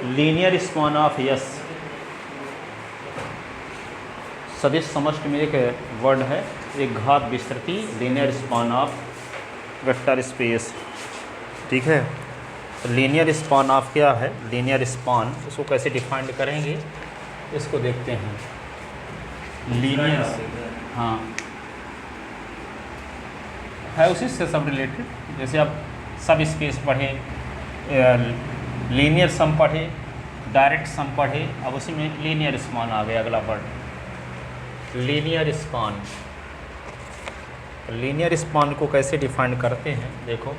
Linear span of yes सदिश समष्टि में एक वर्ड है, एक घात विस्तृति linear span of vector space. ठीक है, तो लीनियर स्पान ऑफ क्या है, लीनियर स्पान इसको कैसे डिफाइंड करेंगे इसको देखते हैं। लीनियर, हाँ है उसी से सब रिलेटेड, जैसे आप सब स्पेस पढ़े, लीनियर सम पढ़े, डायरेक्ट सम पढ़े, अब उसी में लीनियर स्पान आ गया अगला word, linear span. Linear span को कैसे डिफाइन करते हैं, देखो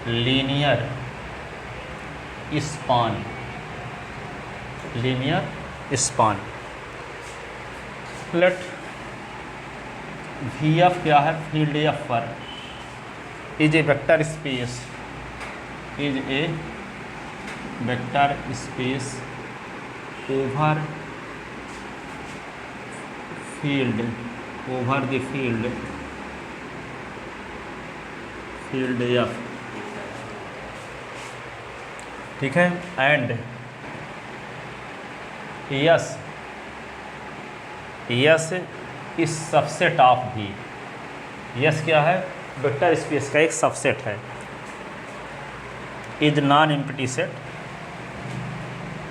linear span, linear span let V F क्या है, फील्ड एफ पर is a vector space, is a vector space over field, over the field, field F. ठीक है, and S, S is subset of भी, S क्या है, vector space का एक सबसेट है, is non empty set,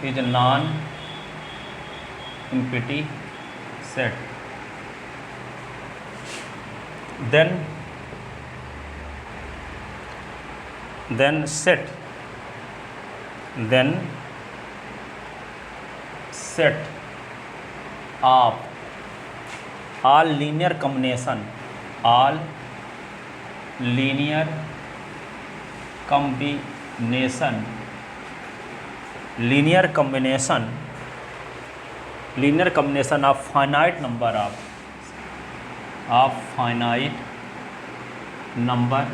is non empty set, then set of all linear combination, all linear combination, linear combination, linear combination of finite number of finite number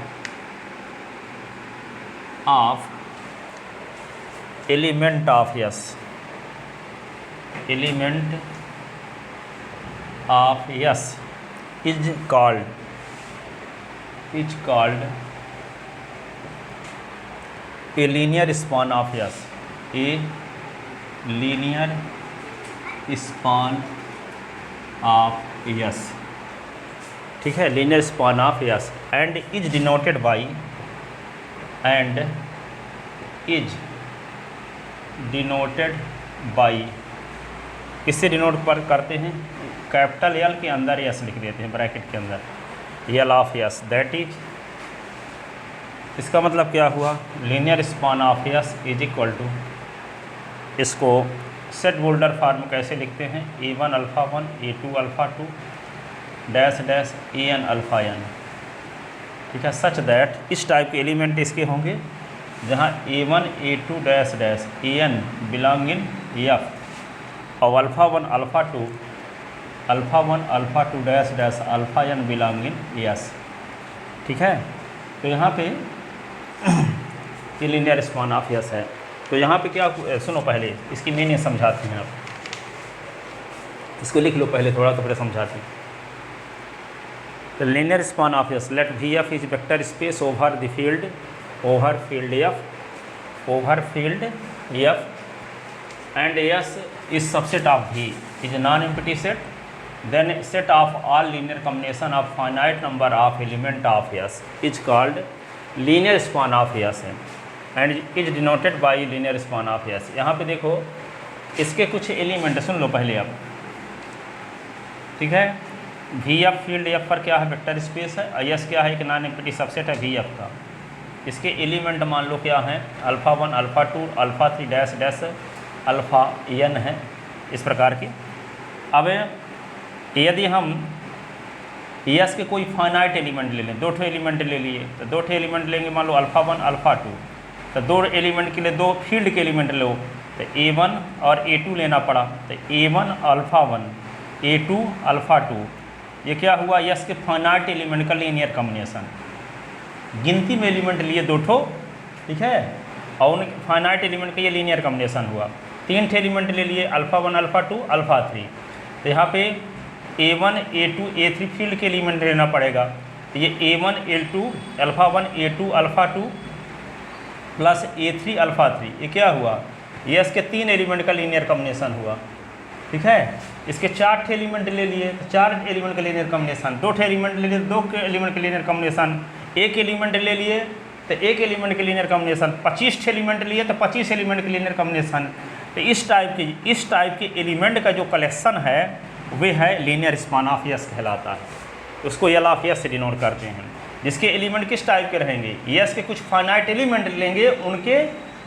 of element of yes, element of yes is called a linear span of yes, a linear span of yes। ठीक है, linear span of yes and is denoted by, and is denoted by, किससे denote पर करते हैं, capital L के अंदर yes लिख देते हैं ब्रैकेट के अंदर, L of S, that is, इसका मतलब क्या हुआ, linear span of S is equal to, इसको सेट बोल्डर फॉर्म कैसे लिखते हैं, a one alpha 1 a two alpha 2 dash dash a n alpha n. ठीक है, सच दैट इस टाइप के एलिमेंट इसके होंगे जहाँ a1 a2 dash dash a n belong in F और alpha 1 alpha 2 dash dash alpha n belong in S. ठीक है, तो यहाँ पे ये लीनियर स्पान ऑफ यस है। तो यहाँ पे क्या, सुनो पहले इसकी मीनिंग समझाते हैं, आप इसको लिख लो पहले थोड़ा, तो फिर समझाते हैं। The linear span of S, let VF is vector space over the field, over field F, over field F, and S is subset of V, is a non-empty set, then set of all linear combination of finite number of element of S is called linear span of S and is denoted by linear span of S। यहाँ पे देखो इसके कुछ element सुन लो पहले आप। ठीक है, V F field F पर क्या है, वेक्टर स्पेस है, आई एस क्या है, एक नॉन एम्प्टी सबसेट है वी एफ का। इसके एलिमेंट मान लो क्या हैं, alpha 1 alpha 2 alpha 3 dash dash alpha n है, इस प्रकार की। अब यदि हम एस के कोई फाइनाइट एलिमेंट ले लें, 2 एलिमेंट ले लिए, तो 2 एलिमेंट लेंगे, मान लो अल्फ़ा 1 अल्फ़ा 2, तो 2 एलिमेंट के लिए 2 फील्ड के एलिमेंट लो, तो a1 और a2 लेना पड़ा, तो a1 अल्फ़ा 1 a2 अल्फ़ा 2, ये क्या हुआ, यस के फाइनाइट एलिमेंट का लीनियर कॉम्बिनेशन। गिनती में एलिमेंट लिए 2 ठो, ठीक है, और उन फाइनाइट एलिमेंट का ये लीनियर कॉम्बिनेशन हुआ। 3 एलिमेंट ले लिए, अल्फ़ा 1 अल्फ़ा 2 अल्फ़ा 3, तो यहाँ पे a1 a2 a3 फील्ड के एलिमेंट लेना पड़ेगा। तो ये a1 a2 alpha 1 a2 alpha 2 plus a3 alpha 3, ये क्या हुआ, यस के 3 एलिमेंट का लीनियर कॉम्बिनेशन हुआ, ठीक है। इसके 4 एलिमेंट ले लिए तो 4 एलिमेंट का लीनियर कॉम्बिनेशन, 2 एलिमेंट ले लिए 2 एलिमेंट का लीनियर कॉम्बिनेशन, 1 एलिमेंट ले लिए तो 1 एलिमेंट के लीनियर कॉम्बिनेशन, 25 एलिमेंट लिए तो 25 एलिमेंट के लीनियर कॉम्बिनेशन। तो इस टाइप के एलिमेंट का जो कलेक्शन है वे है लीनियर स्पान ऑफ यस कहलाता है, उसको यल ऑफ यस से डिनोट करते हैं। जिसके एलिमेंट किस टाइप के रहेंगे, यस के कुछ फाइनाइट एलिमेंट लेंगे, उनके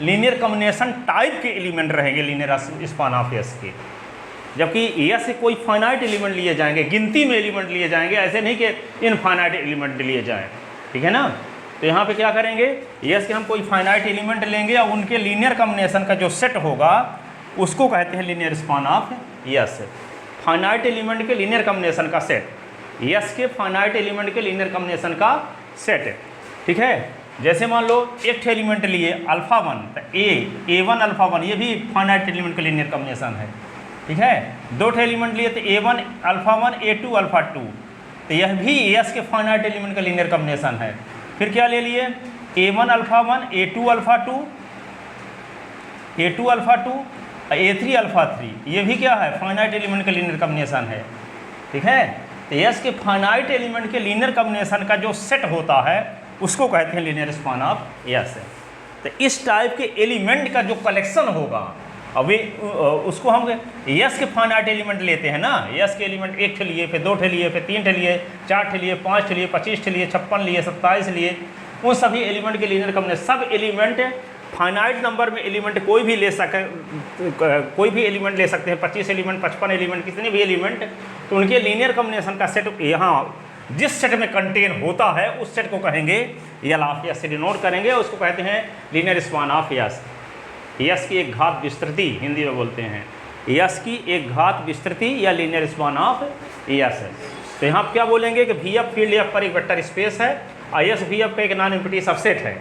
लीनियर कॉम्बिनेशन टाइप के एलिमेंट रहेंगे लीनियर स्पान ऑफ यस के। जबकि यस से कोई फाइनाइट एलिमेंट लिए जाएंगे, गिनती में एलिमेंट लिए जाएंगे, ऐसे नहीं कि इनफाइनाइट एलिमेंट लिए जाएँ, ठीक है ना। तो यहाँ पे क्या करेंगे, यस के हम कोई फाइनाइट एलिमेंट लेंगे और उनके लीनियर कॉम्बिनेशन का जो सेट होगा उसको कहते हैं linear span of yes. Finite element के लीनियर कॉम्बिनेशन का सेट, यस के फाइनाइट एलिमेंट के लीनियर कॉम्बिनेशन का सेट, ठीक है। जैसे मान लो एक एलिमेंट लिए अल्फा 1 तो A1 अल्फा 1, ये भी फाइनाइट एलिमेंट का लीनियर कॉम्बिनेशन है, ठीक है। 2 एलिमेंट लिए तो A1 अल्फा 1 A2 अल्फा 2, तो यह भी यस के फाइनाइट एलिमेंट का लीनियर कॉम्बिनेशन है। फिर क्या ले लिए A1 alpha 1 A2 alpha 2 A2 alpha 2 A3 alpha 3, ये भी क्या है फाइनाइट एलिमेंट का लीनियर कॉम्बिनेशन है, ठीक है। तो यस के फाइनाइट एलिमेंट के लीनियर कॉम्बिनेशन का जो सेट होता है उसको कहते हैं लीनियर स्पान ऑफ यस। तो इस टाइप के एलिमेंट का जो कलेक्शन होगा, अभी उसको हम यस के फाइनाइट एलिमेंट लेते हैं ना, यस के एलिमेंट 1 लिए, फिर 2 लिए, फिर 3 लिए, 4 लिए, 5 लिए, 25 लिए, 56 लिए, 27 लिए, उन सभी एलिमेंट के लीनियर कॉम्बिनेशन, सब एलिमेंट फाइनाइट नंबर में एलिमेंट कोई भी ले सकते हैं, 25 एलिमेंट, 55 एलिमेंट, कितने भी एलिमेंट, तो उनके लीनियर कॉम्बिनेशन का सेट यहाँ जिस सेट में कंटेन होता है उस सेट को कहेंगे यल ऑफ यस से डिनोट करेंगे, उसको कहते हैं linear span of yes. Yes की एक घात विस्तृति हिंदी में बोलते हैं, यस की एक घात विस्तृति या लीनियर स्पान ऑफ यस है। तो यहाँ क्या बोलेंगे कि वी एफ फील्ड एफ पर एक वेक्टर स्पेस है और यस वी एफ का एक नॉन एम्प्टी सबसेट है।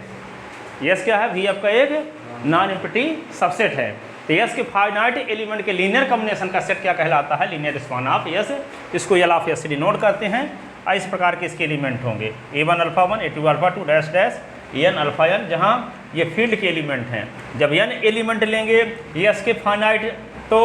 यस क्या है, वी एफ का एक नॉन एम्प्टी सबसेट है। तो यस के फाइनाइट एलिमेंट के लीनियर कॉम्बिनेशन का सेट क्या कहलाता है, लीनियर स्पान ऑफ यस। इसको यल ऑफ यस से डिनोट करते हैं। इस प्रकार के इसके एलिमेंट होंगे A1 alpha 1 A2 alpha 2 dash dash n alpha n, जहाँ ये फील्ड के एलिमेंट हैं। जब n एलिमेंट लेंगे यस के फाइनाइट तो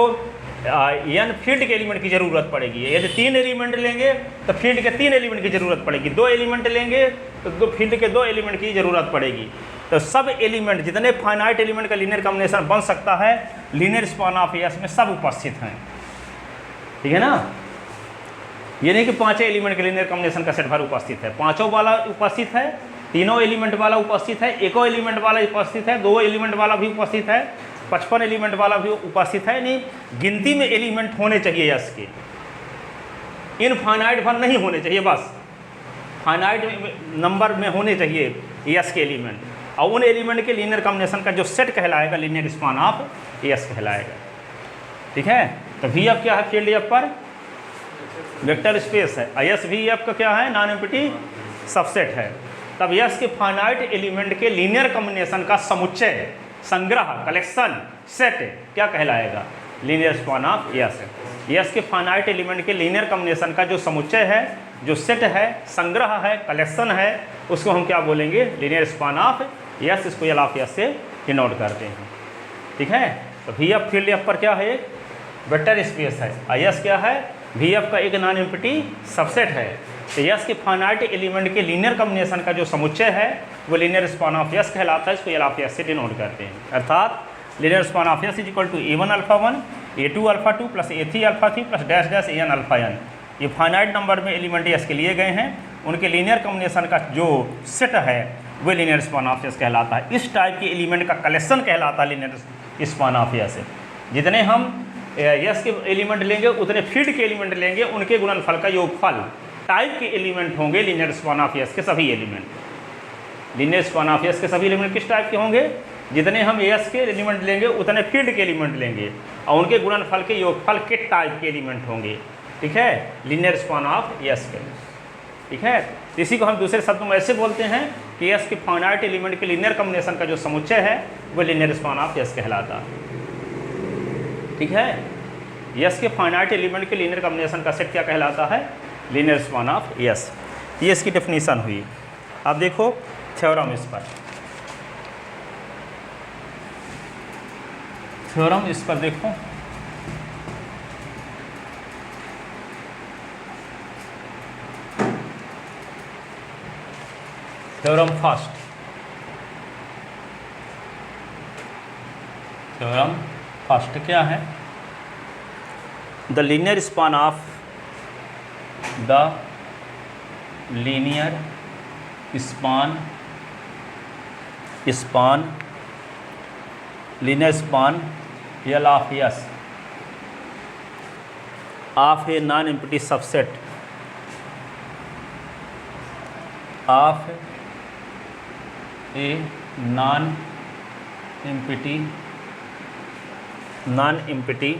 n फील्ड के एलिमेंट की ज़रूरत पड़ेगी। यदि 3 एलिमेंट लेंगे तो फील्ड के 3 एलिमेंट की ज़रूरत पड़ेगी, 2 एलिमेंट लेंगे तो फील्ड के 2 एलिमेंट की ज़रूरत पड़ेगी। तो सब एलिमेंट जितने फाइनाइट एलिमेंट का लीनियर कॉम्बिनेशन बन सकता है लीनियर स्पान ऑफ यस में सब उपस्थित हैं, ठीक है ना। ये नहीं कि 5 एलिमेंट के लीनियर कॉम्बिनेशन का सेट भर उपस्थित है, 5 वाला उपस्थित है, 3 एलिमेंट वाला उपस्थित है, 1 एलिमेंट वाला उपस्थित है, 2 एलिमेंट वाला भी उपस्थित है, 55 एलिमेंट वाला भी उपस्थित है। नहीं, गिनती में एलिमेंट होने चाहिए यस के, इनफाइनाइट भर नहीं होने चाहिए, बस फाइनाइट नंबर में होने चाहिए यस के एलिमेंट, और उन एलिमेंट के लीनियर कॉम्बिनेशन का जो सेट कहलाएगा लीनियर स्पान ऑफ यस कहलाएगा, ठीक है। तो वी एफ क्या है, फील्ड एफ पर वेक्टर स्पेस है, यस वी एफ का क्या है, नॉन एम्प्टी सबसेट है। तब यस के फाइनाइट एलिमेंट के लीनियर कॉम्बिनेशन का समुच्चय, संग्रह, कलेक्शन, सेट क्या कहलाएगा, linear span of yes. Yes के फाइनाइट एलिमेंट के लीनियर कॉम्बिनेशन का जो समुच्चय है, जो सेट है, संग्रह है, कलेक्शन है, उसको हम क्या बोलेंगे, लीनियर स्पान ऑफ यस। इसको यल ऑफ यस से डिनोट करते हैं, ठीक है। तो वी एफ फील्ड एफ पर क्या है, वेक्टर स्पेस है, यस क्या है, वी एफ का एक नॉन एम्प्टी सबसेट है। तो यस के फाइनाइट एलिमेंट के लीनियर कॉम्बिनेशन का जो समुच्चय है वो लीनियर स्पान ऑफ यस कहलाता है, इसको यल ऑफ यस से डिनोट करते हैं। अर्थात linear span of S equal to A1 alpha 1 A2 alpha 2 plus A3 alpha 3 plus dash dash n alpha n। ये फाइनाइट नंबर में एलिमेंट यस के लिए गए हैं, उनके लीनियर कॉम्बिनेशन का जो सेट है वो लीनियर स्पान ऑफ यस कहलाता है। इस टाइप के एलिमेंट का कलेक्शन कहलाता है लीनियर स्पान ऑफ यस। जितने हम यस के एलिमेंट लेंगे उतने फील्ड के एलिमेंट लेंगे, उनके गुणनफल का योगफल टाइप के एलिमेंट होंगे लीनियर स्पान ऑफ यस के सभी element. Linear span of yes के सभी एलिमेंट किस टाइप के होंगे, जितने हम यस के एलिमेंट लेंगे उतने फील्ड के एलिमेंट लेंगे और उनके गुणनफल के योगफल के टाइप के एलिमेंट होंगे, ठीक है, लीनियर स्पान ऑफ यस के, ठीक है। इसी को हम दूसरे शब्दों में ऐसे बोलते हैं कि यस के फाइनाइट एलिमेंट के लीनियर कॉम्बिनेशन का जो समुच्चय है वो लीनियर स्पान ऑफ यस कहलाता है, ठीक है। यस के फाइनाइट एलिमेंट के लीनियर कॉम्बिनेशन का सेट क्या कहलाता है, लीनियर स्पान ऑफ यस। ये इसकी डेफिनेशन हुई। अब देखो थ्योरम इस पर। थ्योरम इस पर देखो, थ्योरम फर्स्ट, थ्योरम फर्स्ट क्या है? The linear span of the linear span linear span L of S of a non empty subset of a non empty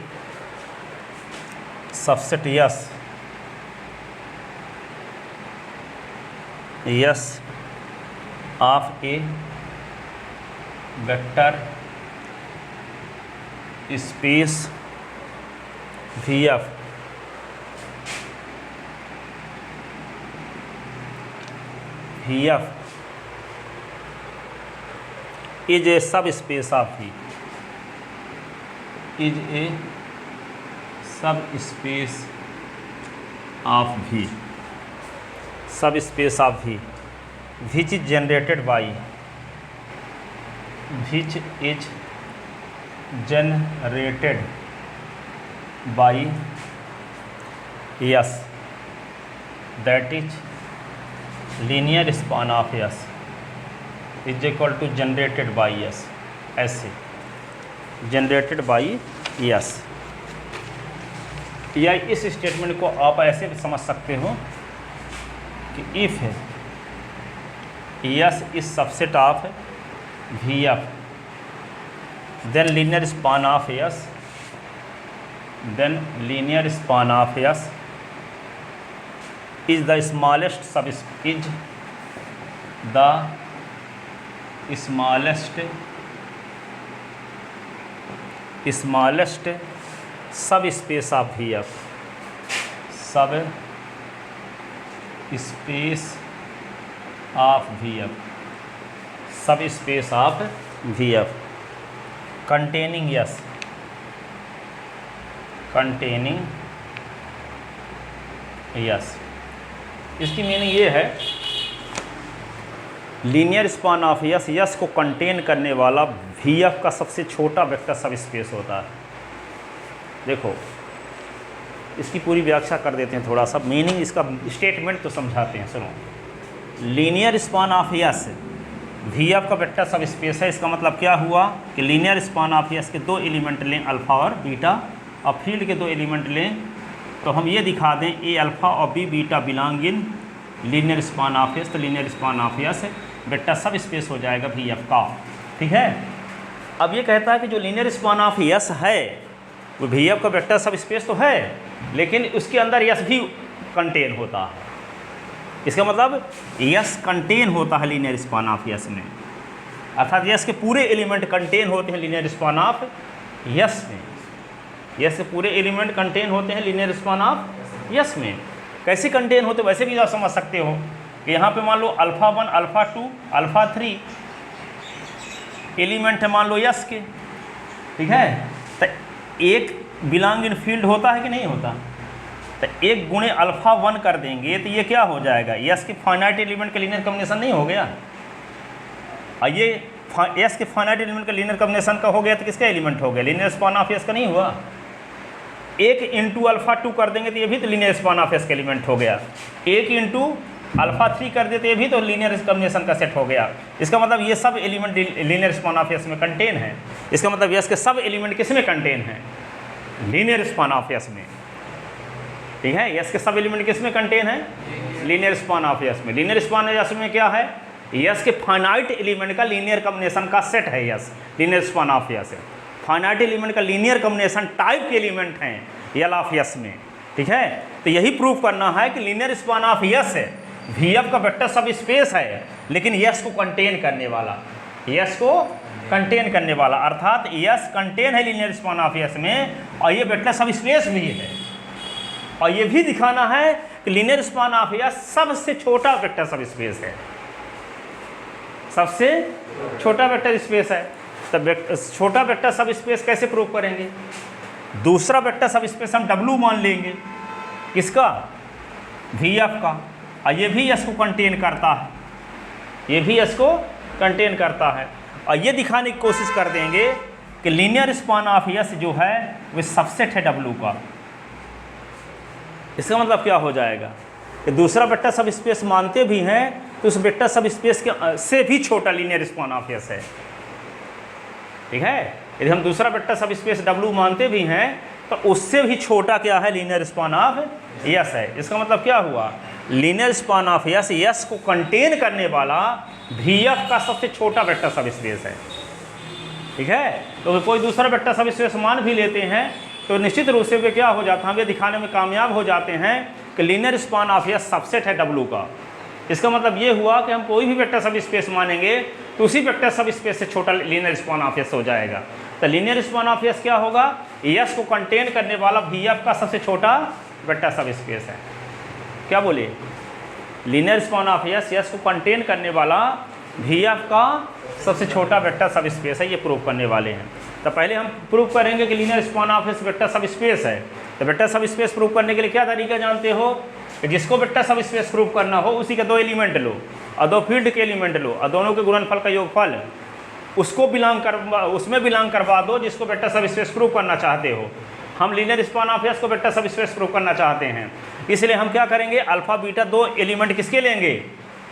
subset S of A vector space VF is a subspace of V, is a subspace of V, subspace of V, which is generated by, which is generated by S, that is linear span of S is equal to generated by S, ऐसे generated by S। या इस statement को आप ऐसे भी समझ सकते हो कि if S is subset of VF, then linear span of S, then linear span of S is the smallest smallest subspace of VF, subspace of VF containing S, इसकी मीनिंग ये है लीनियर स्पान ऑफ यस को contain करने वाला VF का सबसे छोटा vector सब स्पेस होता है। देखो इसकी पूरी व्याख्या कर देते हैं, थोड़ा सा मीनिंग इसका स्टेटमेंट तो समझाते हैं। सुनो, linear span of yes VF का वेक्टर सब स्पेस है। इसका मतलब क्या हुआ कि लीनियर स्पान ऑफ यस के दो एलिमेंट लें अल्फ़ा और बीटा, और फील्ड के दो एलिमेंट लें तो हम ये दिखा दें ए अल्फ़ा और b beta belong in linear span of S, तो linear span of S vector सब स्पेस हो जाएगा VF का। ठीक है, अब ये कहता है कि जो लीनियर स्पान ऑफ यस है वो VF का वेक्टर सब स्पेस तो है, लेकिन उसके अंदर यस भी कंटेन होता है। इसका मतलब यस कंटेन होता है लीनियर स्पान ऑफ यस में, अर्थात यस के पूरे एलिमेंट कंटेन होते हैं लीनियर स्पान ऑफ यस में। यस के पूरे एलिमेंट कंटेन होते हैं लीनियर स्पान ऑफ यस में। कैसे कंटेन होते, वैसे भी आप समझ सकते हो कि यहाँ पे मान लो अल्फ़ा 1 अल्फ़ा 2 अल्फ़ा 3 एलिमेंट है मान लो यस के, ठीक है, तो एक बिलोंग इन फील्ड होता है कि नहीं होता, तो एक गुणे अल्फ़ा 1 कर देंगे तो ये क्या हो जाएगा, यस के फाइनाइट एलिमेंट का लीनियर कॉम्बिनेशन नहीं हो गया। और ये यस के फाइनाइट एलिमेंट का लीनियर कॉम्बिनेशन का हो गया तो किसका एलिमेंट हो गया, लीनियर स्पान ऑफ यस का नहीं हुआ। एक इंटू अल्फ़ा 2 कर देंगे तो ये भी तो लीनियर स्पान ऑफ यस का एलिमेंट हो गया। एक इंटू अल्फ़ा 3 कर देते ये भी तो लीनियर कॉम्बिनेशन का सेट हो गया। इसका मतलब ये सब element linear span of S में कंटेन है। इसका मतलब यस के सब एलिमेंट किस में कंटेन है, लीनियर स्पान ऑफ यस में। ठीक है, यस के सब एलिमेंट किस में कंटेन है, लीनियर स्पान ऑफ यस में। लीनियर स्पान ऑफ यस में क्या है, यस के फाइनाइट एलिमेंट का लीनियर कॉम्बिनेशन का सेट है yes, linear span of yes. Finite element का लीनियर कॉम्बिनेशन टाइप के एलिमेंट हैं यल ऑफ यस में। ठीक है, तो यही प्रूव करना है कि लीनियर स्पान ऑफ यस है VF का वेक्टर सब स्पेस है, लेकिन यस को कंटेन करने वाला, यस को कंटेन करने वाला, अर्थात यस कंटेन है लीनियर स्पान ऑफ यस में और ये वेक्टर सब स्पेस भी है। और ये भी दिखाना है कि लीनियर स्पान ऑफ यस सबसे छोटा वेक्टर सब स्पेस है, सबसे छोटा वेक्टर स्पेस है। तो छोटा वेक्टर सब स्पेस कैसे प्रूव करेंगे? दूसरा वेक्टर सब स्पेस हम W मान लेंगे, किसका? VF का, और ये भी S को कंटेन करता है, ये भी S को कंटेन करता है। और ये दिखाने की कोशिश कर देंगे कि लीनियर स्पान ऑफ S जो है वो सबसेट है W का। इसका मतलब क्या हो जाएगा कि दूसरा वेक्टर सब स्पेस मानते भी हैं तो उस वेक्टर सब स्पेस के से भी छोटा लीनियर स्पान ऑफ S है, ठीक है। यदि हम दूसरा वेक्टर सब स्पेस W मानते भी हैं तो उससे भी छोटा क्या है? लीनियर स्पान ऑफ S है। इसका मतलब क्या हुआ? लीनियर स्पान ऑफ S को कंटेन करने वाला VF का सबसे छोटा वेक्टर सब स्पेस है, ठीक है। तो कोई दूसरा वेक्टर सब स्पेस मान भी लेते हैं तो निश्चित रूप से वे क्या हो जाता है, हम ये दिखाने में कामयाब हो जाते हैं कि linear span of S subset है W का। इसका मतलब ये हुआ कि हम कोई भी वेक्टर सब स्पेस मानेंगे तो उसी वेक्टर सब स्पेस से छोटा लीनियर स्पान ऑफ S हो जाएगा। तो लीनियर स्पान ऑफ S क्या होगा? S को कंटेन करने वाला VF का सबसे छोटा वेक्टर सब स्पेस है। क्या बोले? लीनियर स्पान ऑफ S को कंटेन करने वाला VF का सबसे छोटा वेक्टर सब स्पेस है, ये प्रूव करने वाले हैं। तो पहले हम प्रूव करेंगे कि linear span of S vector सब स्पेस है। तो वेक्टर सब स्पेस प्रूव करने के लिए क्या तरीका जानते हो कि जिसको वेक्टर सब स्पेस प्रूव करना हो उसी के दो एलिमेंट लो और दो फील्ड के एलिमेंट लो और दोनों के गुणनफल का योगफल उसको उसमें बिलोंग करवा दो जिसको वेक्टर सब स्पेस प्रूव करना चाहते हो। हम लीनियर स्पान ऑफ S को वेक्टर सब स्पेस प्रूव करना चाहते हैं, इसलिए हम क्या करेंगे? अल्फा बीटा दो एलिमेंट किसके लेंगे?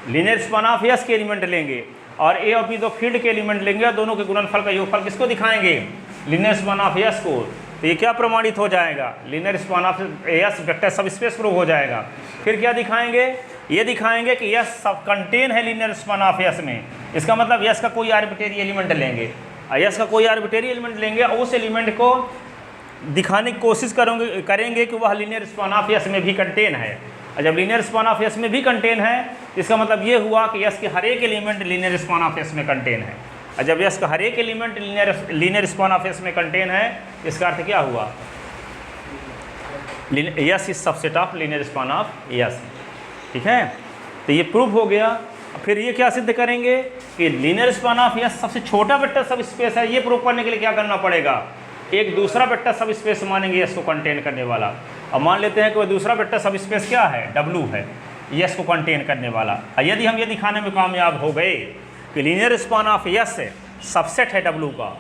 लीनियर स्पान ऑफ S के एलिमेंट लेंगे और A और B दो फील्ड के एलिमेंट लेंगे और दोनों के गुणनफल का योगफल किसको दिखाएंगे? लीनियर स्पान ऑफ S को। तो ये क्या प्रमाणित हो जाएगा? Linear span of S vector सब स्पेस प्रूव हो जाएगा। फिर क्या दिखाएंगे? ये दिखाएंगे कि S सब कंटेन है लीनियर स्पान ऑफ S में। इसका मतलब S का कोई आर्बिट्रेरी एलिमेंट लेंगे, S का कोई आर्बिट्रेरी एलिमेंट लेंगे और उस एलिमेंट को दिखाने की कोशिश करेंगे कि वह लीनियर स्पान ऑफ S में भी कंटेन है। और जब लीनियर स्पान ऑफ S में भी कंटेन है इसका मतलब ये हुआ कि S के हर एक element linear span of S में कंटेन है। और जब S का हर एक element linear span of S में कंटेन है इसका अर्थ क्या हुआ? S is subset of linear span of S, ठीक है। तो ये प्रूफ हो गया। फिर ये क्या सिद्ध करेंगे कि लीनियर स्पान ऑफ S सबसे छोटा वेक्टर सब स्पेस है। ये प्रूफ करने के लिए क्या करना पड़ेगा? एक दूसरा वेक्टर सब स्पेस मानेंगे S को कंटेन करने वाला, और मान लेते हैं कि वह दूसरा वेक्टर सब स्पेस क्या है? W है, S को कंटेन करने वाला। और यदि हम ये दिखाने में कामयाब हो गए कि linear span of S subset है W का,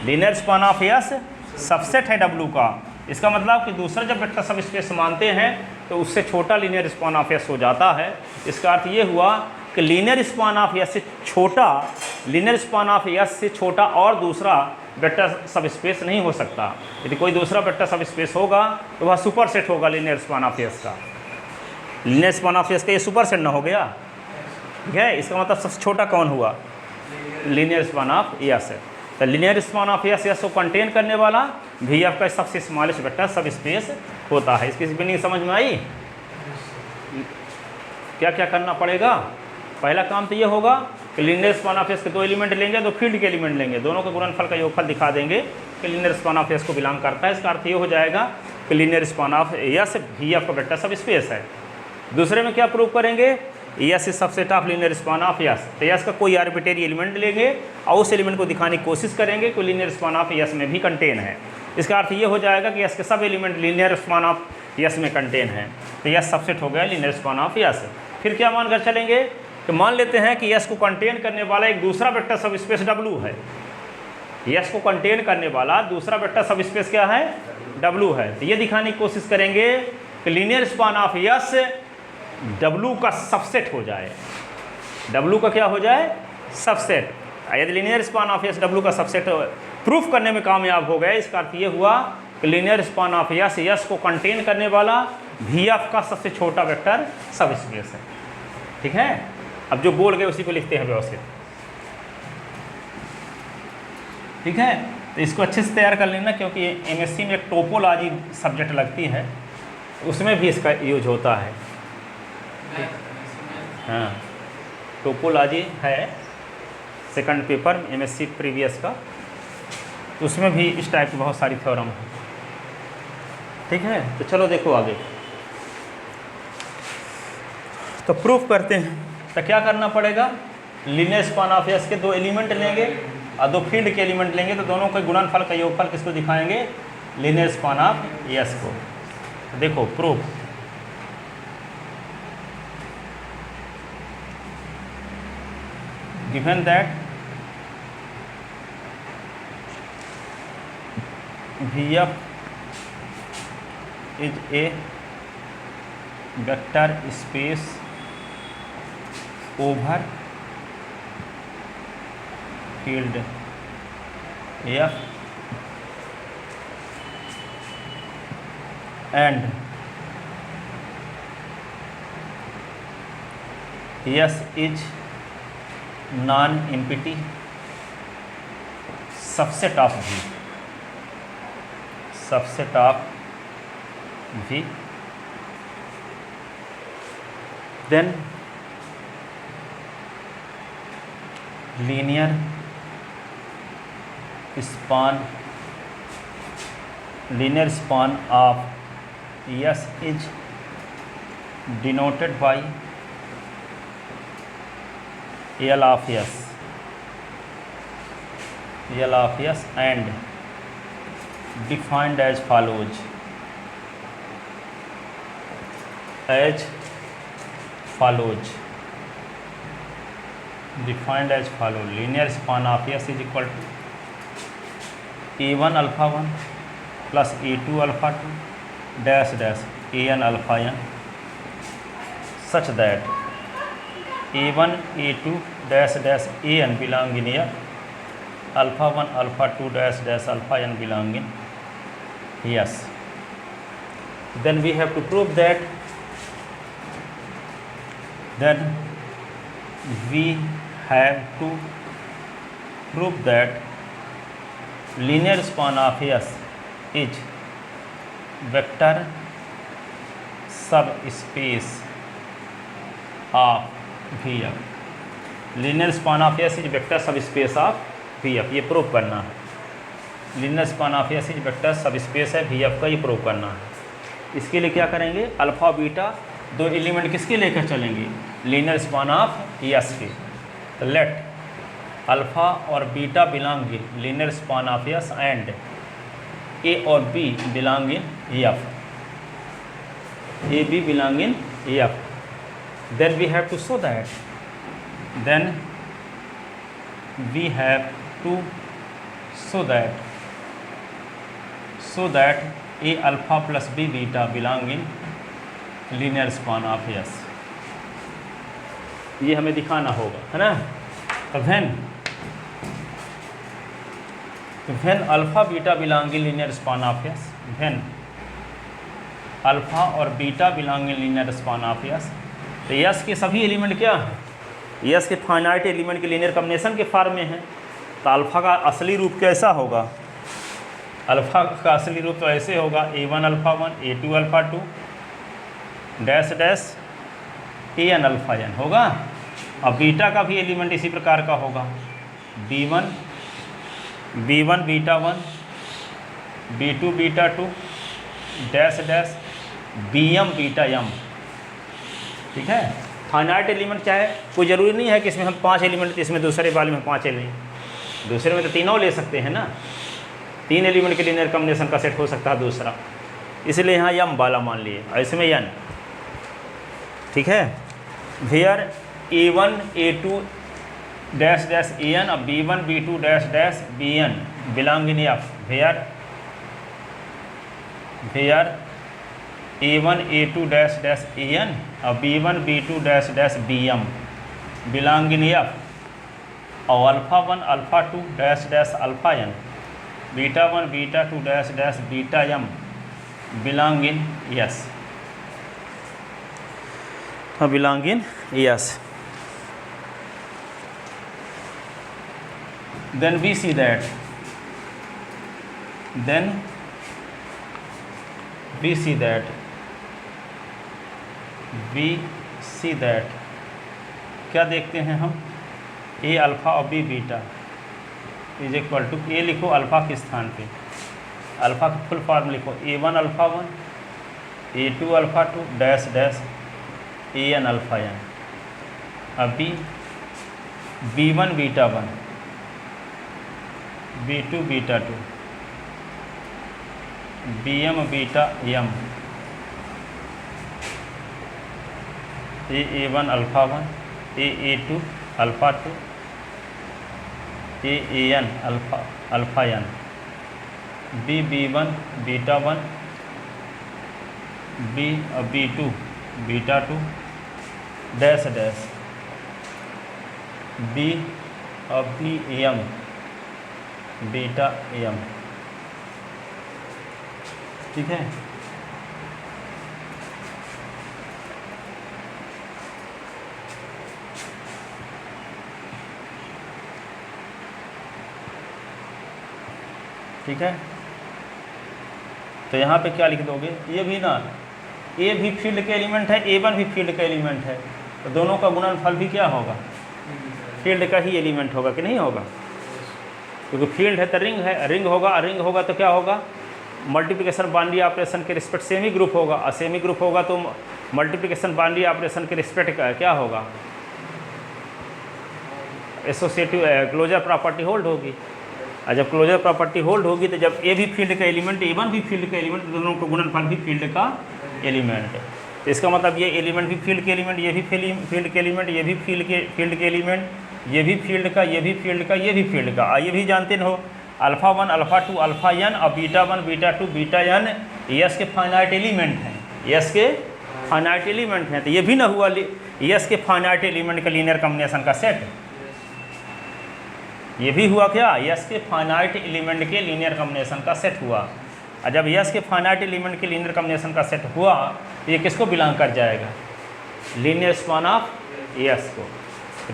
linear span of S subset है W का, इसका मतलब कि दूसरा जब वेक्टर सब स्पेस मानते हैं तो उससे छोटा लीनियर स्पान ऑफ S हो जाता है। इसका अर्थ ये हुआ कि लीनियर स्पान ऑफ S से छोटा, लीनियर स्पान ऑफ S से छोटा और दूसरा वेक्टर सब स्पेस नहीं हो सकता। यदि कोई दूसरा वेक्टर सब स्पेस होगा तो वह सुपर सेट होगा लीनियर स्पान ऑफ S का। लीनियर स्पान ऑफ S का ये सुपर सेट ना हो गया, ठीक है। इसका मतलब सबसे छोटा कौन हुआ? लीनियर स्पान ऑफ S है। तो लीनियर स्पान ऑफ S को कंटेन करने वाला VF का सबसे स्मॉलेस्ट वेक्टर सब स्पेस होता है। इसकी मीनिंग समझ में आई? क्या क्या करना पड़ेगा? पहला काम तो ये होगा कि लीनियर स्पान ऑफ S के दो एलिमेंट लेंगे, दो फील्ड के एलिमेंट लेंगे, दोनों के गुणनफल का योगफल दिखा देंगे कि लीनियर स्पान ऑफ S को बिलोंग करता है। इसका अर्थ ये हो जाएगा कि linear span of S VF का वेक्टर सब स्पेस है। दूसरे में क्या प्रूव करेंगे? S is subset of linear span of S। तो S का कोई आर्बिट्रेरी एलिमेंट लेंगे और उस एलिमेंट को दिखाने की कोशिश करेंगे कि लीनियर स्पान ऑफ S में भी कंटेन है। इसका अर्थ ये हो जाएगा कि S के सब element linear span of S में कंटेन है। तो S सबसेट हो गया लीनियर स्पान ऑफ S। फिर क्या मानकर चलेंगे कि मान लेते हैं कि S को कंटेन करने वाला एक दूसरा वेक्टर सब स्पेस W है। S को कंटेन करने वाला दूसरा वेक्टर सब स्पेस क्या है? W है। तो ये दिखाने की कोशिश करेंगे कि linear span of S W का सबसेट हो जाए। W का क्या हो जाए? सबसेट। यदि linear span of S W का सबसेट प्रूफ करने में कामयाब हो गए, इसका अर्थ ये हुआ कि लीनियर स्पान ऑफ S को कंटेन करने वाला VF का सबसे छोटा वेक्टर सब स्पेस है, ठीक है। अब जो बोल गए उसी को लिखते हैं व्यवस्थित, ठीक है। तो इसको अच्छे से तैयार कर लेना क्योंकि MSc में एक टोपोलॉजी सब्जेक्ट लगती है, उसमें भी इसका यूज होता है। हाँ, टोपोलॉजी है सेकंड पेपर MSc प्रीवियस का, उसमें भी इस टाइप की बहुत सारी थ्योरम है, ठीक है। तो चलो देखो आगे, तो प्रूफ करते हैं। तो क्या करना पड़ेगा? लीनियर स्पान ऑफ S के दो एलिमेंट लेंगे और दो फील्ड के एलिमेंट लेंगे तो दोनों के गुणनफल का योगफल किसको दिखाएंगे? लीनियर स्पान ऑफ एस को। देखो proof, given that VF is a vector space over field F and S is non-empty subset of V, subset of V, then linear span of S is denoted by L of S, L of S and defined as follows, defined as follows. Linear span of S is equal to A1 alpha 1 plus A2 alpha 2 dash dash An alpha n, such that A1 A2 dash dash An belong in here, alpha 1 alpha 2 dash dash alpha n belong in yes. Then we have to prove that, then we have to prove that linear span of S is vector subspace of VF. Linear span of S is vector subspace of VF, ये prove करना है। linear span of S is vector subspace है VF का, ये prove करना है। इसके लिए क्या करेंगे? अल्फा बीटा दो एलिमेंट किसके लेकर चलेंगे? लीनियर स्पान ऑफ एस के। तो लेट अल्फा और beta belong in linear span of S and a और b belong in F, a b belong in F. Then we have to show that, then we have to show that a alpha plus b beta belong in linear span of S, ये हमें दिखाना होगा, है ना। तो when alpha beta belong in linear span of S, when alpha और beta belong in linear span of S, तो S के सभी एलिमेंट क्या हैं? एस के फाइनाइट एलिमेंट के लीनियर कॉम्बिनेशन के फॉर्म में है। तो अल्फा का असली रूप कैसा होगा? अल्फा का असली रूप तो ऐसे होगा, A1 alpha 1 A2 alpha 2 dash dash An alpha n होगा। अब बीटा का भी एलिमेंट इसी प्रकार का होगा, B1 beta 1 B2 beta 2 dash dash Bm beta m, ठीक है। फाइनाइट एलिमेंट क्या है? कोई ज़रूरी नहीं है कि इसमें हम 5 एलिमेंट, इसमें दूसरे वाले में 5 एलिमेंट, दूसरे में तो तीनों ले सकते हैं ना। 3 एलिमेंट के लीनियर कॉम्बिनेशन का सेट हो सकता है दूसरा, इसलिए यहाँ यम वाला मान लिए और इसमें n, ठीक है। Where A1 A2 dash dash An और B1 B2 dash dash Bn belong in F, where A1 A2 dash dash An और B1 B2 dash dash Bm belong in F, और alpha 1 alpha 2 dash dash alpha n, beta 1 beta 2 dash dash beta m belong in S, belong in S. then we see that क्या देखते हैं हम? A alpha और b beta is equal to, a लिखो alpha के स्थान पे, alpha का फुल फॉर्म लिखो A1 alpha 1 A2 alpha 2 dash dash An alpha n, अब B1 beta 1 B2 beta 2, BM beta M, A1 alpha 1, A2 alpha 2, AN alpha n, B1 beta 1, B2 beta 2, dash dash BM beta M। ठीक है, ठीक है। तो यहाँ पे क्या लिख दोगे, ये भी ना, ए भी फील्ड के एलिमेंट है, A1 भी फील्ड का एलिमेंट है, तो दोनों का गुणनफल भी क्या होगा, फील्ड का ही एलिमेंट होगा कि नहीं होगा, क्योंकि फील्ड है तो रिंग होगा तो क्या होगा, मल्टीप्लिकेशन बाइनरी ऑपरेशन के रिस्पेक्ट सेमी ग्रुप होगा, और सेमी ग्रुप होगा तो मल्टीप्लिकेशन बाइनरी ऑपरेशन के रिस्पेक्ट का क्या होगा, एसोसिएटिव क्लोजर प्रॉपर्टी होल्ड होगी। और जब क्लोजर प्रॉपर्टी होल्ड होगी तो जब ए भी फील्ड का एलिमेंट, A1 भी फील्ड का एलिमेंट, दोनों का गुणनफल भी फील्ड का एलिमेंट है। तो इसका मतलब ये एलिमेंट भी फील्ड के एलिमेंट, ये भी फील्ड के एलिमेंट, ये भी फील्ड के एलिमेंट, ये भी फील्ड का, ये भी फील्ड का, ये भी फील्ड का। ये भी जानते हो अल्फ़ा 1 अल्फ़ा 2 अल्फ़ा n और beta 1 beta 2 beta n yes के फाइनाइट एलिमेंट हैं, यस के फाइनाइट एलिमेंट हैं। तो ये भी ना हुआ यस के फाइनाइट एलिमेंट का लीनियर कॉम्बिनेशन का सेट, ये भी हुआ क्या, यस के फाइनाइट एलिमेंट के लीनियर कॉम्बिनेशन का सेट हुआ। और जब यस के फाइनाइट एलिमेंट के लीनियर कॉम्बिनेशन का सेट हुआ तो ये किसको बिलोंग कर जाएगा, लीनियर स्पान ऑफ यस को।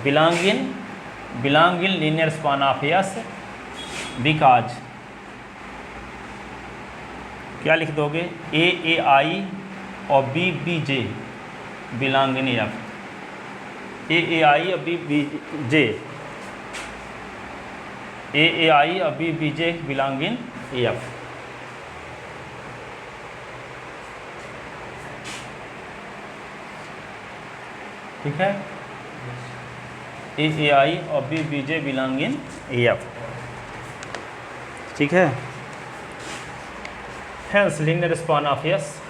Belong in linear span of yes because क्या लिख दोगे, AAI और BBJ belong in F, AAI और BBJ, AAI और BBJ बिलोंग इन एफ। ठीक है, AAI और BBJ बिलोंग इन एफ। ठीक है, hence linear span of S.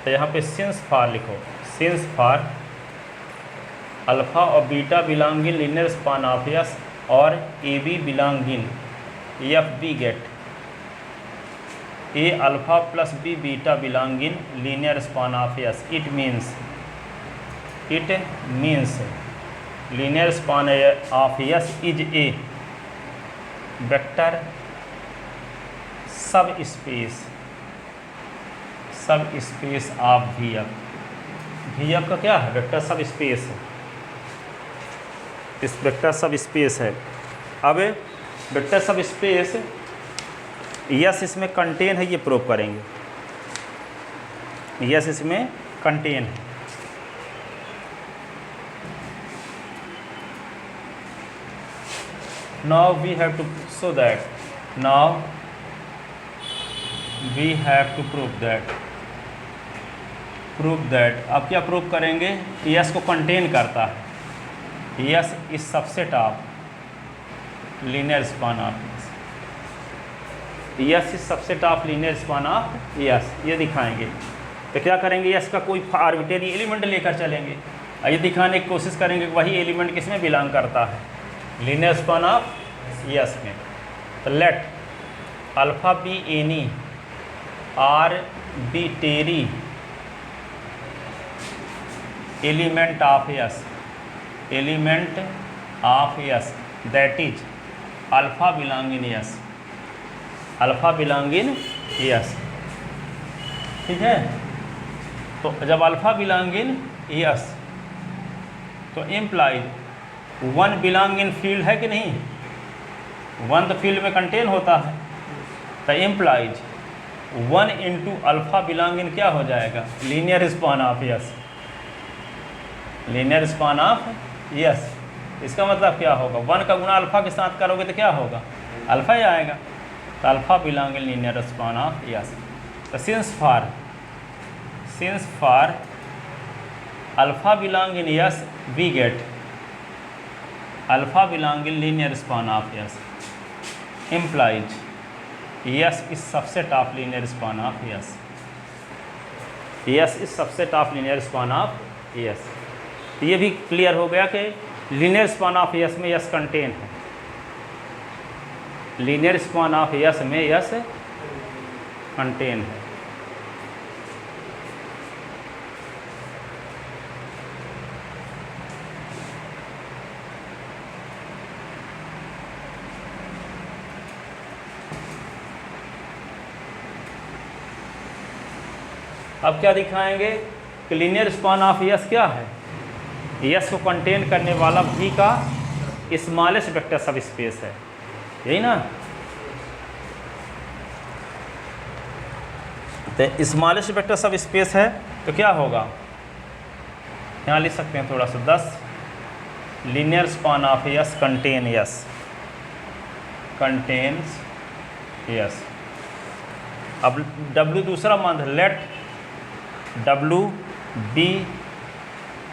तो यहाँ पे सिंस फॉर लिखो, सिंस फॉर अल्फ़ा और beta belong in linear span of S और AB belong in FB get A alpha plus B beta belong in linear span of S. It means linear span of S is a vector सब space of VF। VF का क्या है, vector सब space है, इस vector सब space है। अब वेक्टर सब स्पेस यस इसमें कंटेन है, ये प्रूव करेंगे, यस इसमें कंटेन है। Now we have to show that, now we have to prove that अब क्या प्रूव करेंगे, यस को कंटेन करता है, yes is subset of linear span of S is subset of linear span of yes, ये दिखाएंगे। तो क्या करेंगे, यस का कोई आर्बिट्रेरी एलिमेंट लेकर चलेंगे और ये दिखाने की कोशिश करेंगे कि वही एलिमेंट किसमें बिलोंग करता है, लीनियर स्पान ऑफ यस में। तो let alpha be any arbitrary element of S that is alpha belong in S. ठीक है, तो जब अल्फ़ा बिलोंग इन यस तो इम्प्लाइज 1 बिलोंग इन फील्ड है कि नहीं, 1 तो फील्ड में कंटेन होता है, तो इम्प्लाइज 1 इंटू अल्फ़ा बिलोंग इन क्या हो जाएगा, linear span of yes, linear span of yes. इसका मतलब क्या होगा, 1 का गुणा अल्फ़ा के साथ करोगे तो क्या होगा, अल्फ़ा ही आएगा। तो alpha belong in linear span of S. तो since for alpha belong in S we get alpha belong in linear span of S. implies S is subset of linear span of S. S is subset of linear span of S. तो ये भी clear हो गया कि linear span of S में S contain है, linear span of S में S contain है। अब क्या दिखाएंगे कि लीनियर स्पान ऑफ S क्या है? S को कंटेन करने वाला V का स्मॉलेस्ट वेक्टर सब स्पेस है, यही ना। तो स्मॉलेस्ट वेक्टर सब स्पेस है तो क्या होगा, यहाँ लिख सकते हैं थोड़ा सा 10 linear span of S contain S, contains S। अब W दूसरा मान late W be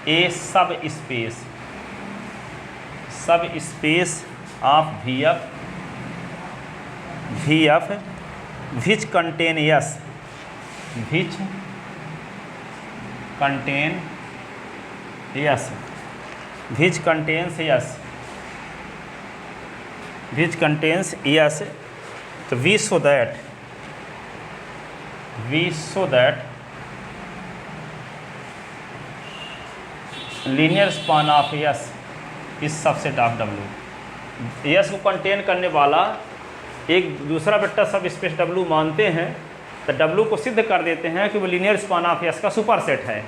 a sub space of V F which contain S, which contain S, which contains S, which contains S। तो we saw that linear span of S is subset of W। S को contain करने वाला एक दूसरा vector सब space W मानते हैं तो W को सिद्ध कर देते हैं कि वो लीनियर स्पान ऑफ S का सुपर सेट है।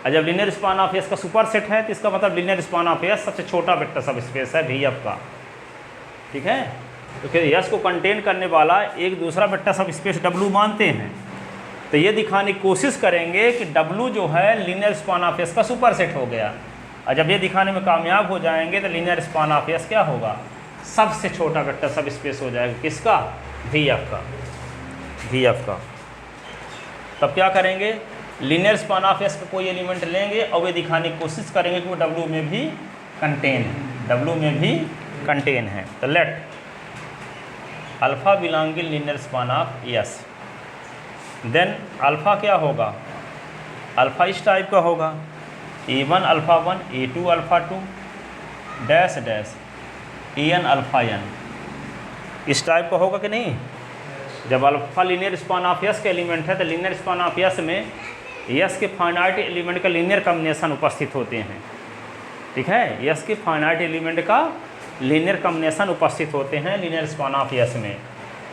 और जब लीनियर स्पान ऑफ S का सुपर सेट है तो इसका मतलब लीनियर स्पान ऑफ S सबसे छोटा वेक्टर सब स्पेस है VF का, ठीक है। तो फिर S को कंटेन करने वाला एक दूसरा वेक्टर सब स्पेस W मानते हैं, तो ये दिखाने की कोशिश करेंगे कि W जो है लीनियर स्पान ऑफ S का सुपर सेट हो गया। और जब ये दिखाने में कामयाब हो जाएंगे तो लीनियर स्पान ऑफ S क्या होगा, सबसे छोटा वेक्टर सब स्पेस हो जाएगा, किसका, VF का। तब क्या करेंगे, लीनियर स्पान ऑफ S का कोई एलिमेंट लेंगे और वे दिखाने की कोशिश करेंगे कि वो W में भी कंटेन है, W में भी कंटेन है। तो let alpha belonging linear span of S, then alpha क्या होगा, अल्फ़ा इस टाइप का होगा A1 alpha 1 A2 alpha 2 dash dash AN alpha n, इस टाइप का होगा कि नहीं। जब alpha linear span of S का एलिमेंट है तो लीनियर स्पान ऑफ S में S के फाइनाइट एलिमेंट का लीनियर कॉम्बिनेशन उपस्थित होते हैं, ठीक है। S के फाइनाइट एलिमेंट का लीनियर कॉम्बिनेशन उपस्थित होते हैं लीनियर स्पान ऑफ S में,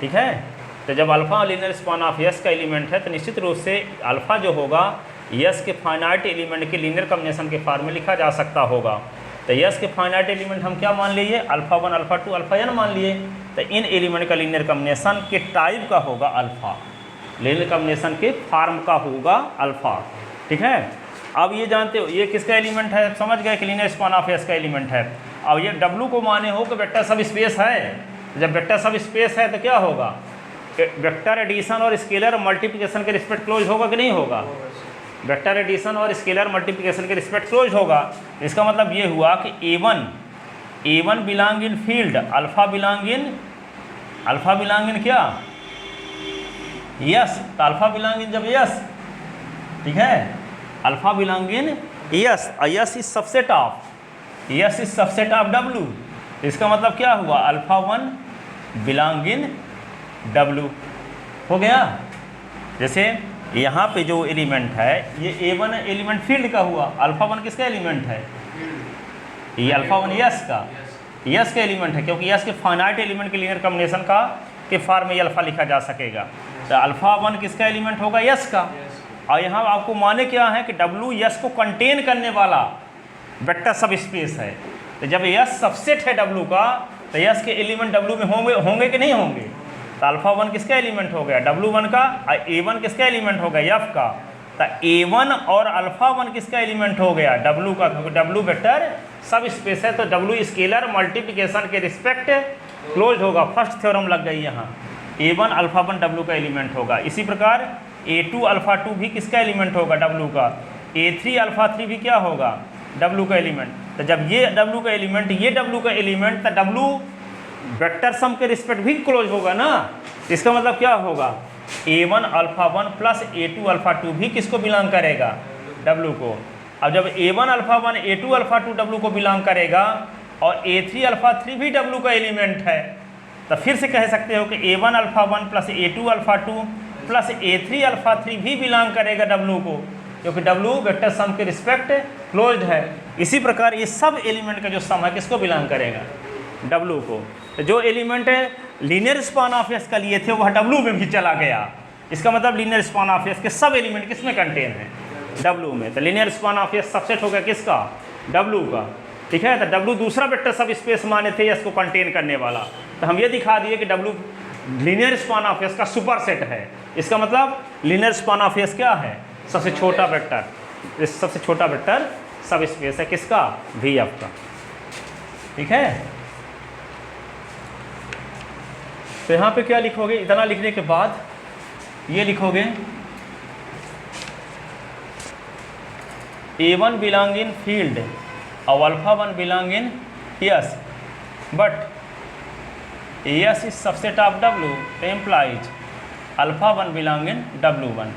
ठीक है। तो जब alpha linear span of S का एलिमेंट है तो निश्चित रूप से अल्फ़ा जो होगा S के फाइनाइट एलिमेंट के लीनियर कॉम्बिनेशन के फॉर्म में लिखा जा सकता होगा। तो S के फाइनाइट एलिमेंट हम क्या मान लिए, अल्फ़ा 1 अल्फ़ा 2 अल्फ़ा n मान लिए। तो इन एलिमेंट का लीनियर कॉम्बिनेशन के टाइप का होगा अल्फ़ा, लीनियर कॉम्बिनेशन के फॉर्म का होगा अल्फ़ा, ठीक है। अब ये जानते हो ये किसका एलिमेंट है, समझ गए कि लीनियर स्पान ऑफ S का एलिमेंट है। अब ये W को माने हो कि वेक्टर सब स्पेस है, जब वेक्टर सब स्पेस है तो क्या होगा, वेक्टर एडिशन और स्केलर मल्टीप्लिकेशन के रिस्पेक्ट क्लोज होगा कि नहीं होगा, वेक्टर एडिशन और स्केलर मल्टीप्लिकेशन के रिस्पेक्ट क्लोज होगा। इसका मतलब ये हुआ कि A1 belong in field, alpha belong इन क्या, यस। तो अल्फ़ा बिलोंग इन जब यस, ठीक है, alpha belong in yes, yes is subset of W। इसका मतलब क्या हुआ, अल्फ़ा 1 बिलोंग इन W हो गया। जैसे यहाँ पे जो एलिमेंट है ये A1 एलिमेंट फील्ड का हुआ, अल्फ़ा 1 किसका एलिमेंट है, ये अल्फ़ा 1 यस का एलिमेंट है, क्योंकि यस के फाइनाइट एलिमेंट के लीनियर कॉम्बिनेशन का के फॉर्म में ये अल्फ़ा लिखा जा सकेगा। तो अल्फ़ा 1 किसका एलिमेंट होगा, यस का। और यहाँ आपको माने क्या है कि W यस को कंटेन करने वाला वेक्टर सब स्पेस है। तो जब यस सबसेट है W का तो यस के एलिमेंट W में होंगे कि नहीं होंगे। तो अल्फ़ा 1 किसका एलिमेंट हो गया, W1 का, और A1 किसका एलिमेंट हो गया, F का। तो A1 और अल्फ़ा 1 किसका एलिमेंट हो गया, W का, क्योंकि W वेक्टर सब स्पेस है तो W स्केलर मल्टीप्लिकेशन के रिस्पेक्ट क्लोज होगा। फर्स्ट थ्योरम लग गई यहाँ, A1 अल्फ़ा 1 W का एलिमेंट होगा। इसी प्रकार A2 अल्फ़ा 2 भी किसका एलिमेंट होगा, W का। A3 अल्फ़ा 3 भी क्या होगा, W का एलिमेंट। तो जब ये W का एलिमेंट, ये W का एलिमेंट, तो W वेक्टर सम के रिस्पेक्ट भी क्लोज होगा ना। इसका मतलब क्या होगा, A1 alpha 1 plus A2 alpha 2 भी किसको बिलोंग करेगा, W को। अब जब A1 alpha 1 A2 alpha 2 W को बिलोंग करेगा और A3 अल्फा 3 भी W का एलिमेंट है, तो फिर से कह सकते हो कि A1 alpha 1 plus A2 alpha 2 plus A3 alpha 3 भी बिलोंग करेगा W को, क्योंकि W वेक्टर सम के रिस्पेक्ट क्लोज्ड है। इसी प्रकार ये सब एलिमेंट का जो सम है किसको बिलोंग करेगा, W को। तो जो element linear span of S का लिए थे वह W में भी चला गया। इसका मतलब लीनियर स्पान ऑफ एस के सब एलिमेंट किसमें कंटेन है, W में। तो linear span of S subset हो गया किसका, W का। ठीक है, तो W दूसरा वेक्टर सब स्पेस माने थे एस को कंटेन करने वाला। तो हम ये दिखा दिए कि W linear span of S का सुपर सेट है। इसका मतलब लीनियर स्पान ऑफ एस क्या है, सबसे छोटा वेक्टर, सबसे छोटा वेक्टर सब स्पेस है किसका, VF का। ठीक है, तो यहाँ पे क्या लिखोगे, इतना लिखने के बाद ये लिखोगे A1 बिलोंग इन फील्ड और alpha 1 belong in S, but S is subset of W, तो implies alpha 1 belong in W1।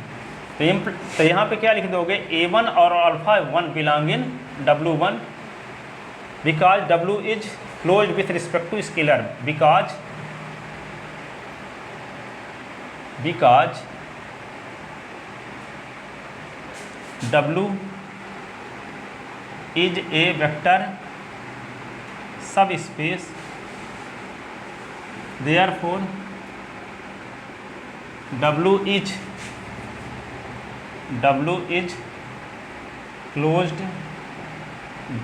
तो यहाँ पे क्या लिख दोगे, A1 और alpha 1 belong in W1 because W is close with respect to scalar, because W is a vector subspace, therefore W is closed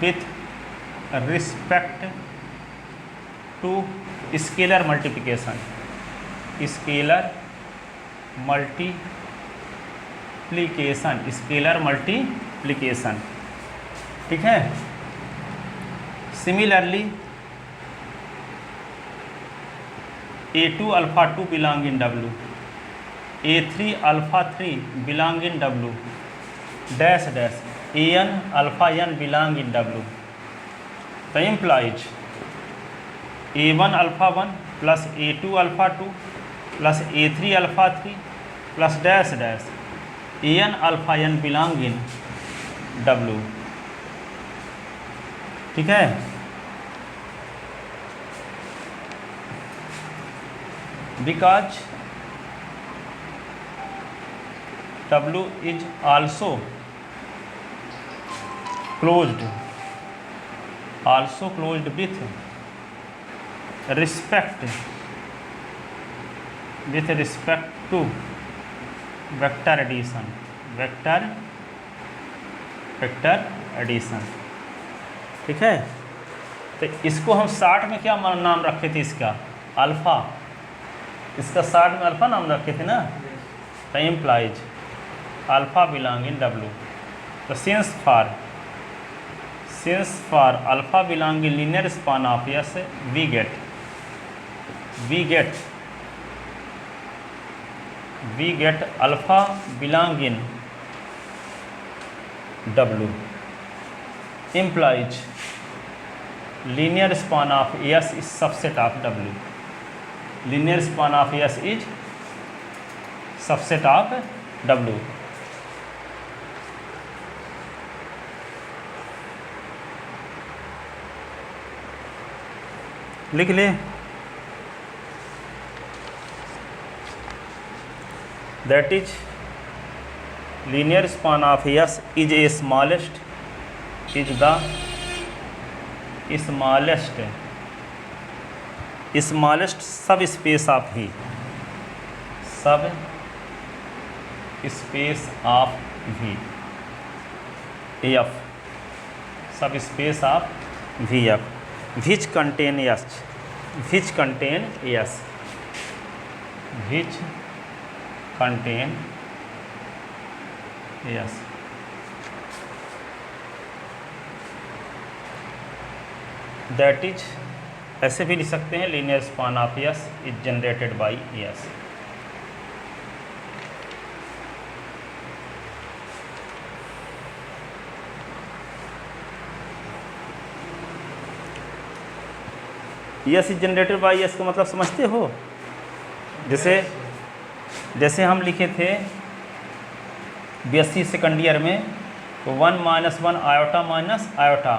with respect to scalar multiplication, scalar multiplication. ठीक है, similarly A2 alpha 2 belong in W, A3 alpha 3 belong in W dash dash, AN alpha n belong in W। तो implies A1 alpha 1 plus A2 alpha 2 plus A3 alpha 3 plus dash dash AN alpha n belong in W। ठीक है, because W is also closed with respect to vector addition. ठीक है, तो इसको हम short में क्या नाम रखे थे, इसका अल्फ़ा, इसका शार्ट में अल्फ़ा नाम रखे थे ना। तो implies alpha belong in W। तो since for alpha belong in linear span of S, we get alpha belong in W implies linear span of S is subset of W. Linear span of S is subset of W. लिख ले, that is linear span of S is a smallest subspace of V, subspace of V F, subspace of VF which contain S, which contain S। That is, ऐसे भी लिख सकते हैं, linear span of S is generated by S। Yes is generated by yes का मतलब समझते हो? जैसे हम लिखे थे BSc सेकंड ईयर में, तो 1 - 1 आयोटा माइनस आयोटा,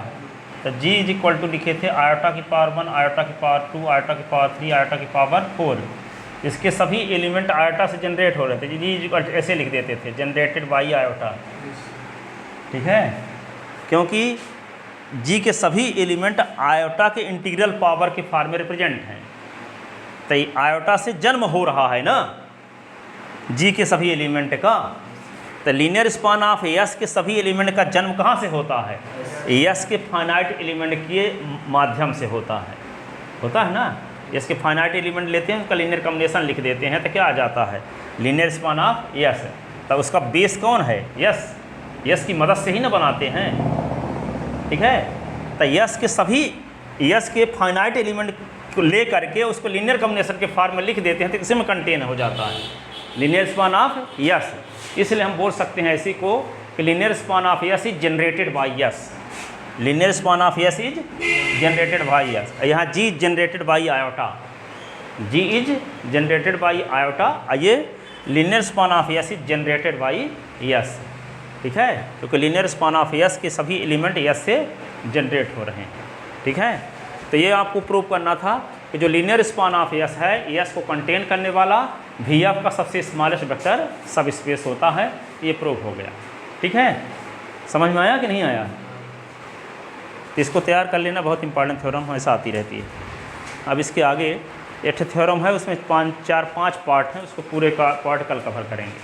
तो G इज इक्वल टू लिखे थे आयोटा की पावर 1, आयोटा की पावर 2, आयोटा की पावर 3, आयोटा की पावर 4। इसके सभी एलिमेंट आयोटा से जनरेट हो रहे थे। जी इज इक्वल टू ऐसे लिख देते थे, जनरेटेड बाई आयोटा। ठीक है, क्योंकि G के सभी एलिमेंट आयोटा के इंटीग्रल पावर के फॉर्म में रिप्रेजेंट हैं, तो आयोटा से जन्म हो रहा है ना G के सभी एलिमेंट का। तो लीनियर स्पान ऑफ यस के सभी एलिमेंट का जन्म कहाँ से होता है? यस के फाइनाइट एलिमेंट के माध्यम से होता है ना। यस के फाइनाइट एलिमेंट लेते हैं, उसका लीनियर कॉम्बिनेशन लिख देते हैं, तो क्या आ जाता है? Linear span of yes. तब उसका बेस कौन है? यस की मदद से ही ना बनाते हैं। ठीक है, तो यस के फाइनाइट एलिमेंट को ले करके उसको लीनियर कॉम्बिनेशन के फॉर्म में लिख देते हैं, तो किसी में कंटेन हो जाता है लीनियर स्पान ऑफ यस। इसलिए हम बोल सकते हैं इसी को कि linear span of S is generated by S. Linear span of S is generated by S. यहाँ G is generated by iota, G is generated by iota, ये linear span of S is generated by S. ठीक है, क्योंकि linear span of yes के सभी element yes से generate हो रहे हैं। ठीक है, तो ये आपको प्रूव करना था कि जो लीनियर स्पान ऑफ यस है, यस को कंटेन करने वाला VF का सबसे स्मॉलेस्ट वेक्टर सब स्पेस होता है। ये प्रूव हो गया। ठीक है, समझ में आया कि नहीं आया? इसको तैयार कर लेना, बहुत इंपॉर्टेंट थ्योरम हमेशा आती रहती है। अब इसके आगे एक थ्योरम है, उसमें 4-5 पार्ट हैं, उसको पूरे का पार्ट कल कवर करेंगे।